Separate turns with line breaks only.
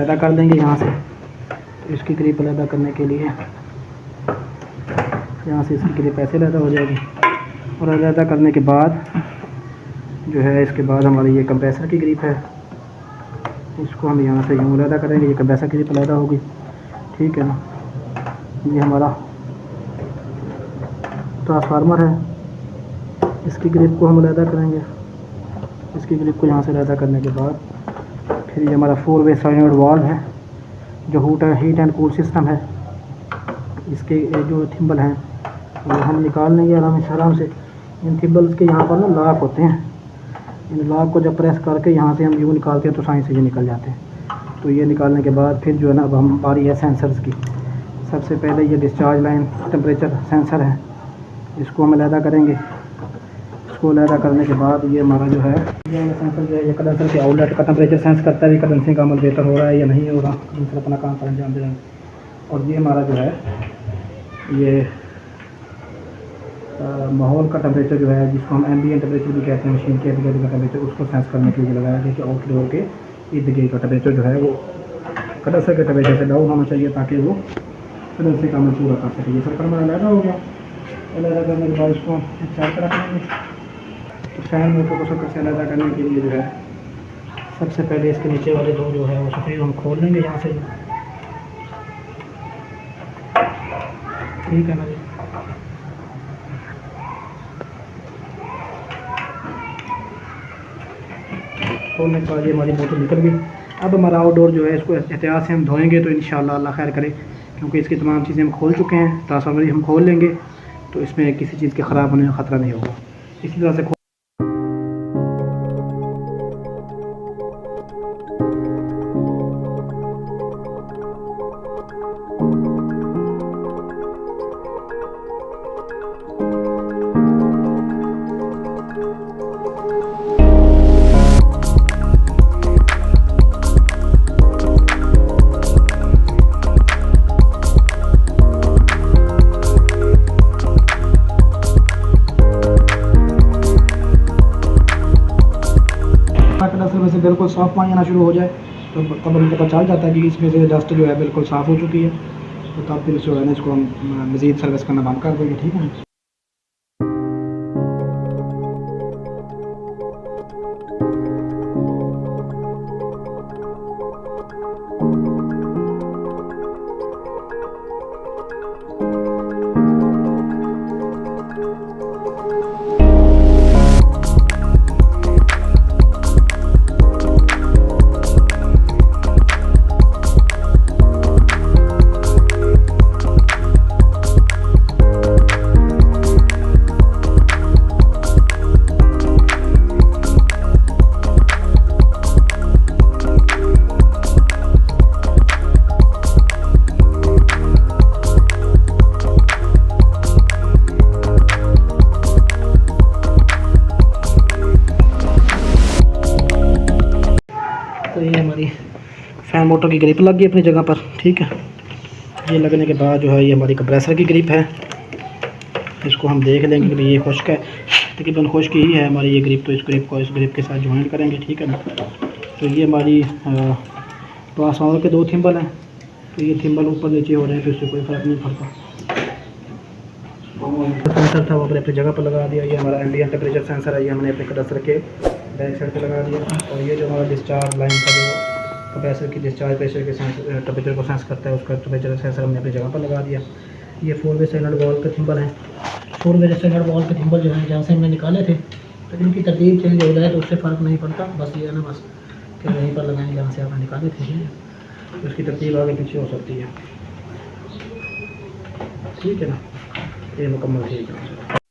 अलहदा कर देंगे यहाँ से। तो इसकी ग्रिप अलहदा करने के लिए यहाँ से इसकी ग्रिप ऐसे अलहदा हो जाएगी। और अलहदा करने के बाद जो है इसके बाद हमारी ये कंप्रेसर की ग्रिप है, इसको हम यहाँ से यूँ अलहदा करेंगे। ये कंप्रेसर की ग्रिप अलहदा होगी, ठीक है ना। ये हमारा ट्रांसफार्मर है, इसकी ग्रिप को हम अलहदा करेंगे। इसकी ग्रिप को यहाँ से अलहदा करने के बाद फिर ये हमारा 4 वे साइनोड वाल्व है, जो हीट एंड कूल सिस्टम है। इसके जो थिम्बल हैं वो हम निकाल लेंगे आराम से। इन थिम्बल्स के यहाँ पर ना लॉक होते हैं, इन लॉक को जब प्रेस करके यहाँ से हम यूँ निकालते हैं तो साइड से ये निकल जाते हैं। तो ये निकालने के बाद फिर जो है ना अब हम बारी है सेंसर्स की। सबसे पहले ये डिस्चार्ज लाइन टेम्परेचर सेंसर है, इसको हम अलहदा करेंगे। इसको अलहदा करने के बाद ये हमारा जो है ये सेंसर जो है ये कंडेंसर के आउटलेट का टेम्परेचर सेंस करता है कि कंडेंसिंग का अमल बेहतर हो रहा है या नहीं हो रहा। कंडेंसर अपना काम पर अंजाम दे रहे हैं। और ये हमारा जो है ये माहौल का टेम्परेचर जो है, जिसको हम एम्बिएंट टेम्परेचर भी कहते हैं, मशीन के इर्द गिर्द का टेम्परेचर, उसको सेंस करने के लिए लगाया गया कि आउटडोर के इर्द गिर्द का टेम्परेचर जो है वो कंडेंसर के टेम्परेचर से डाउन होना चाहिए ताकि वो कंडेंसिंग का अमल पूरा कर सके। ये सर्कल हमारा अलहदा हो गया। अलहदा करने के बाद इसको चार पर रखेंगे। तो फैन मोटर को सर्कल से अलहदा करने के लिए जो है सबसे पहले इसके नीचे वाले दो जो है वो सफ़ेद हम खोल लेंगे यहाँ से, ठीक है ना जी। खोलने के बाद ये हमारी मोटर निकल गई। अब हमारा आउटडोर जो है इसको एहतियात से हम धोएंगे तो इंशाअल्लाह अल्लाह खैर करे, क्योंकि इसकी तमाम चीज़ें हम खोल चुके हैं। ट्रांसफार्मर हम खोल लेंगे तो इसमें किसी चीज़ के ख़राब होने का ख़तरा नहीं होगा। इसी तरह से कंडेंसर में से बिल्कुल साफ़ पानी आना शुरू हो जाए तो तब हमें पता चल जाता है कि इसमें से डस्ट जो है बिल्कुल साफ़ हो चुकी है। तो तब फिर जो है ना इसको हम मज़ीद सर्विस करना बंद कर देंगे, ठीक है। तो ये हमारी फ़ैन मोटर की ग्रिप लग गई अपनी जगह पर, ठीक है। ये लगने के बाद जो है ये हमारी कंप्रेसर की ग्रिप है। इसको हम देख लेंगे कि ये खुश्क है, तकरीबन खुश्क ही है हमारी ये ग्रिप। तो इस ग्रिप को इस ग्रिप के साथ ज्वाइन करेंगे, ठीक है ना। तो ये हमारी ट्रांसफार्मर के दो थिम्बल हैं, तो ये थिम्बल ऊपर नीचे हो रहे हैं तो इससे कोई फ़र्क नहीं पड़ता। सेंसर था वो अपने अपनी जगह पर लगा दिया। ये हमारा एम्बिएंट टेम्परेचर सेंसर है, ये हमने अपने कंडेंसर के बैक साइड पे लगा दिया। और ये जो हमारा डिस्चार्ज लाइन का जो कंप्रेसर की डिस्चार्ज प्रेशर के टेम्परेचर को सेंस करता है, उसका टेम्परेचर सेंसर हमने अपनी जगह पर लगा दिया। ये 4 वे साइनोड वाल्व के थिम्बल हैं। 4 वे साइनोड वाल्व के थिम्बल जो हैं जहाँ से हमने निकाले थे, तो इनकी तरतीब चेंज हो जाए तो उससे फ़र्क नहीं पड़ता। बस ये है ना, बस कि वहीं पर लगाएंगे जहाँ से आपने निकाले थे, तो उसकी तरतीब आगे पीछे हो सकती है, ठीक है ना। ये मुकम्मल ठीक है।